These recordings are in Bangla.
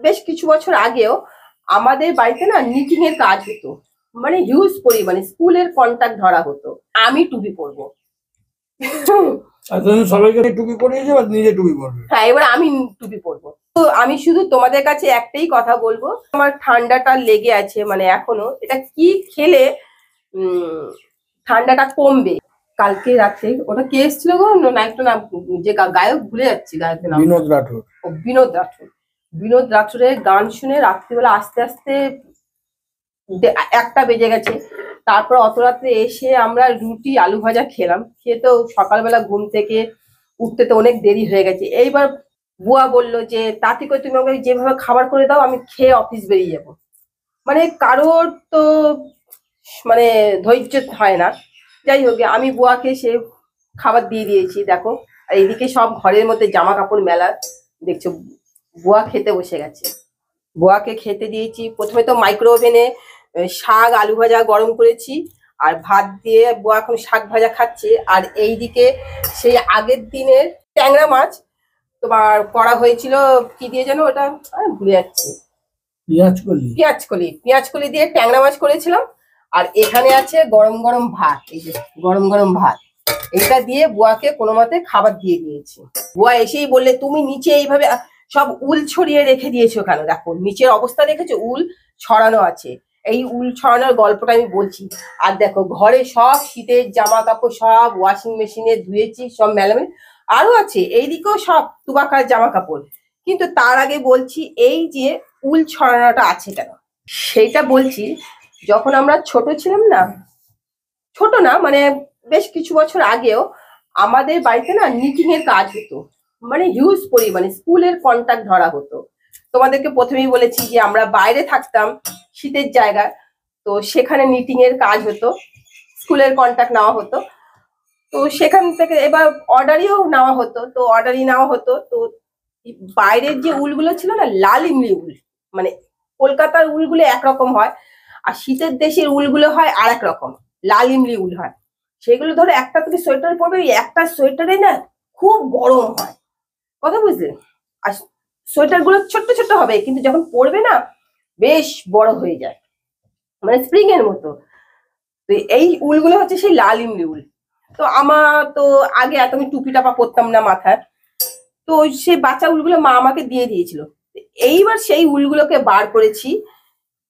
বেশ কিছু বছর আগেও আমাদের বাড়িতে না নিটিং এর কাজ হতো, মানে হিউজ পরিমাণে স্কুলের কন্ট্যাক্ট ধরা হতো। আমি টুপি পরবো। সবাইকে টুপি পরিয়েছে বা নিজে টুপি পরবে? হ্যাঁ, এবার আমি টুপি পরবো। তো আমি শুধু তোমাদের কাছে একটাই কথা বলবো, আমার ঠান্ডাটা লেগে আছে, মানে এখনো এটা কি খেলে ঠান্ডাটা কমবে। কালকে রাত্রে ওটা কে এসেছিল গো, নায়কটা নাম, যে গায়ক ভুলে যাচ্ছি গায়কের নাম। বিনোদ রাঠোর। ও বিনোদ রাঠোর। বিনোদ রাঠোরের গান শুনে রাত্রিবেলা আস্তে আস্তে 1টা বেজে গেছে। তারপর অত রাত্রে এসে আমরা রুটি আলু ভাজা খেলাম, খেয়ে তো সকালবেলা ঘুম থেকে উঠতে তো অনেক দেরি হয়ে গেছে। এইবার বুয়া বললো যে তাঁতি করে তুমি আমাকে যেভাবে খাবার করে দাও আমি খেয়ে অফিস বেরিয়ে যাব। মানে কারোর তো মানে ধৈর্য হয় না। যাই হোক, আমি বুয়াকে সে খাবার দিয়ে দিয়েছি দেখো। আর এদিকে সব ঘরের মধ্যে জামা কাপড় মেলা দেখছো। বুয়া খেতে বসে গেছে, বুয়াকে খেতে দিয়েছি। প্রথমে তো মাইক্রো ওভেনে শাক আলু ভাজা গরম করেছি, আর ভাত দিয়ে বুয়া এখন শাক ভাজা খাচ্ছে। আর এইদিকে সেই আগের দিনের ট্যাংরা মাছ তোমার করা হয়েছিল, কি দিয়ে যেন ওটা আমি ভুলে যাচ্ছি, পেঁয়াজ কলি দিয়ে ট্যাংরা মাছ করেছিলাম। আর এখানে আছে গরম গরম ভাত, এই যে গরম গরম ভাত, এটা দিয়ে বুয়াকে কোনো মতে খাবার দিয়ে দিয়েছি। বুয়া এসেই বললে তুমি নিচে এইভাবে সব উল ছড়িয়ে রেখে দিয়েছো কেন? দেখো নিচের অবস্থা দেখেছো, উল ছড়ানো আছে। এই উল ছড়ানোর গল্পটা আমি বলছি। আর দেখো ঘরে সব শীতের জামা কাপড় সব ওয়াশিং মেশিনে ধুয়েছি, সব মেলামেলি আরো আছে, এইদিকেও সব তুবাকার জামা কাপড়। কিন্তু তার আগে বলছি এই যে উল ছড়ানোটা আছে কেন সেইটা বলছি। যখন আমরা ছোট ছিলাম না, ছোট না মানে বেশ কিছু বছর আগেও আমাদের বাড়িতে না নিটিং এর কাজ হতো, মানে হিউজ পরিমাণে স্কুলের কন্ট্যাক্ট ধরা হতো। তোমাদেরকে প্রথমেই বলেছি যে আমরা বাইরে থাকতাম শীতের জায়গায়, তো সেখানে নিটিং এর কাজ হতো, স্কুলের কন্ট্যাক্ট নেওয়া হতো। তো সেখান থেকে এবার অর্ডারিও নেওয়া হতো, তো অর্ডারই নেওয়া হতো। তো বাইরের যে উলগুলো ছিল না, লাল ইমলি উল, মানে কলকাতার উলগুলো একরকম হয়, আর শীতের দেশের উলগুলো হয় আর এক রকম, লাল ইমলি উল হয়। সেগুলো ধরো একটা তুমি সোয়েটার পরবে, একটা সোয়েটারে না খুব গরম হয়, কথা বুঝলে? আর সোয়েটার গুলো ছোট্ট ছোট্ট হবে, কিন্তু যখন পরবে না বেশ বড় হয়ে যায়, মানে স্প্রিং এর মতো। তো এই উলগুলো হচ্ছে সেই লাল ইমলি উল। তো আমার তো আগে এত আমি টুপি টাপা পরতাম না মাথায়, তো সেই বাচ্চা উলগুলো মা আমাকে দিয়ে দিয়েছিল। এইবার সেই উলগুলোকে বার করেছি,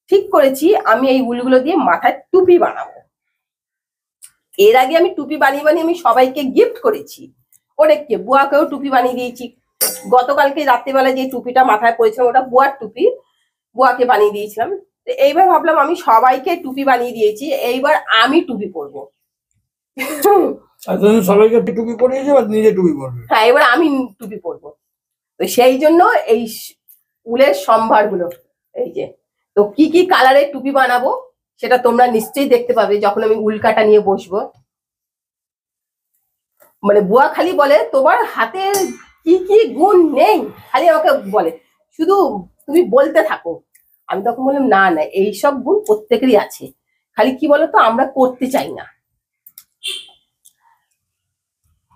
ঠিক করেছি আমি এই উলগুলো দিয়ে মাথায় টুপি বানাবো। এর আগে আমি টুপি বানিয়ে বানিয়ে আমি সবাইকে গিফট করেছি, অনেককে, বুয়াকেও টুপি বানিয়ে দিয়েছি। গতকালকে রাত্রিবেলা যে টুপিটা মাথায় পরেছিলাম ওটা বুয়ার টুপি, বুয়াকে বানিয়ে দিয়েছিলাম। তো এইবার ভাবলাম আমি সবাইকে টুপি বানিয়ে দিয়েছি, এইবার আমি টুপি পরবো। সবাইকে টুপি পরিয়েছে বা নিজে টুপি পরবে? হ্যাঁ, এবার আমি টুপি পরবো। তো সেই জন্য এই উলের সম্ভার গুলো, এই যে। তো কি কি কালারের টুপি বানাবো সেটা তোমরা নিশ্চয়ই দেখতে পাবে যখন আমি উল কাটা নিয়ে বসবো। মানে বুয়া খালি বলে তোমার হাতে কি কি গুণ নেই, খালি আমাকে বলে শুধু তুমি বলতে থাকো। আমি তখন বললাম না না, এইসব গুণ প্রত্যেকেরই আছে, খালি কি বলতো আমরা করতে চাই না,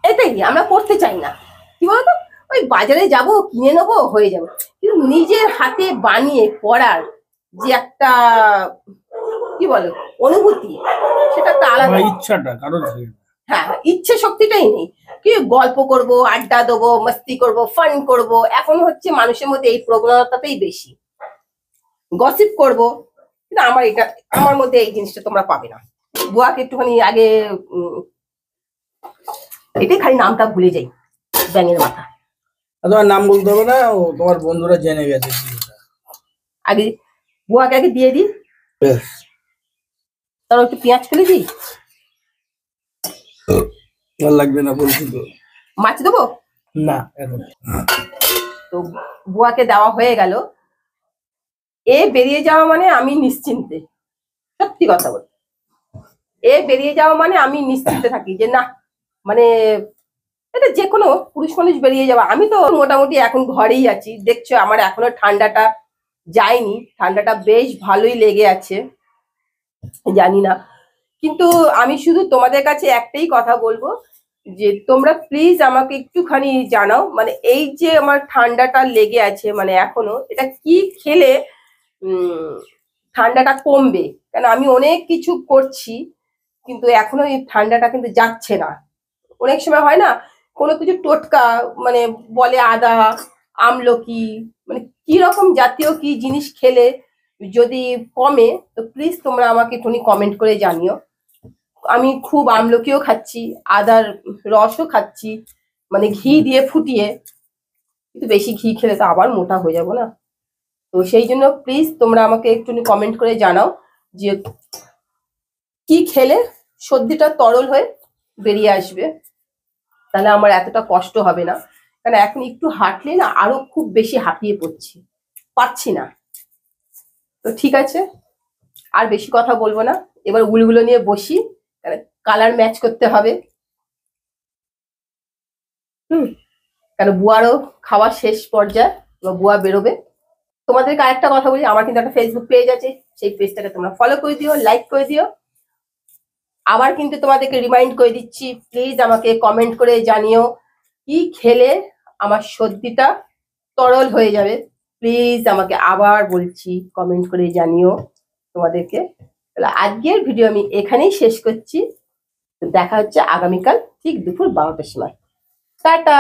এটাই আমরা করতে চাই না। কি বলতো, ওই বাজারে যাব কিনে নেবো হয়ে যাবে, কিন্তু নিজের হাতে বানিয়ে পড়ার যে একটা কি বলো অনুভূতি, সেটা একটা আলাদা। ইচ্ছাটা কারণ হ্যাঁ, ইচ্ছে শক্তিটাই নেই। কি গল্প করব, আড্ডা দেবো, মস্তি করব, ফান করব, এখন হচ্ছে মানুষের মধ্যে এই প্রবণতাটাই বেশি, গসিপ করব। কিন্তু আমার এটা, আমার মধ্যে এই জিনিসটা তোমরা পাবে না। বুয়াকে একটুখানি আগে এটাই খালি নামটা ভুলে যাই, ব্যাঙের মাথা। তোমার নাম বলতে হবে না, তোমার বন্ধুরা জেনে গেছে। আগে বুয়াকে আগে দিয়ে দিই, তারপর একটু পেঁয়াজ ফেলে দিই। ভালো লাগবে না বলছি তো। মাছ দেবো না এখন। তো বুয়াকে দেওয়া হয়ে গেল। এ বেরিয়ে যাওয়া মানে আমি নিশ্চিন্তে, সত্যি কথা বলতে, এ বেরিয়ে যাওয়া মানে আমি নিশ্চিন্তে থাকি যে না, মানে এটা যে কোনো পুরুষ মানুষ বেরিয়ে যাওয়া। আমি তো মোটামুটি এখন ঘরেই আছি, দেখছো আমার এখনো ঠান্ডাটা যায়নি, ঠান্ডাটা বেশ ভালোই লেগে আছে, জানি না। কিন্তু আমি শুধু তোমাদের কাছে একটাই কথা বলবো যে তোমরা প্লিজ আমাকে একটুখানি জানাও, মানে এই যে আমার ঠান্ডাটা লেগে আছে, মানে এখনো এটা কি খেলে উম ঠান্ডাটা কমবে। কেন আমি অনেক কিছু করছি কিন্তু এখনো এই ঠান্ডাটা কিন্তু যাচ্ছে না। অনেক সময় হয় না কোনো কিছু টোটকা, মানে বলে আদা, আমলকি, মানে কি রকম জাতীয় কি জিনিস খেলে যদি কমে, তো প্লিজ তোমরা আমাকে একটুখানি কমেন্ট করে জানিও। আমি খুব আমলকিও খাচ্ছি, আদার রসও খাচ্ছি, মানে ঘি দিয়ে ফুটিয়ে, কিন্তু বেশি ঘি খেলে তো আবার মোটা হয়ে যাবো না। তো সেই জন্য প্লিজ তোমরা আমাকে একটু কমেন্ট করে জানাও যে কি খেলে সর্দিটা তরল হয়ে বেরিয়ে আসবে, তাহলে আমার এতটা কষ্ট হবে না। কারণ এখন একটু হাঁটলে না আরো খুব বেশি হাঁপিয়ে পড়ছি, পারছি না। তো ঠিক আছে, আর বেশি কথা বলবো না, এবার উলগুলো নিয়ে বসি, কালার ম্যাচ করতে হবে। হুম, কারণ বুয়ারও খাওয়া শেষ পর্যায়ে, এবার বুয়া বেরোবে। তোমাদেরকে আরেকটা কথা বলি, আমার কিন্তু একটা ফেসবুক পেজ আছে, সেই পেজটাকে তোমরা ফলো করে দিও, লাইক করে দিও। আবার কিন্তু তোমাদেরকে রিমাইন্ড করে দিচ্ছি, প্লিজ আমাকে কমেন্ট করে জানিও কি খেলে আমার সর্দিটা তরল হয়ে যাবে। প্লিজ আমাকে আবার বলছি কমেন্ট করে জানিও তোমাদেরকে। তাহলে আজকের ভিডিও আমি এখানেই শেষ করছি। দেখা হচ্ছে আগামীকাল ঠিক দুপুর 12টার সময়। টাটা।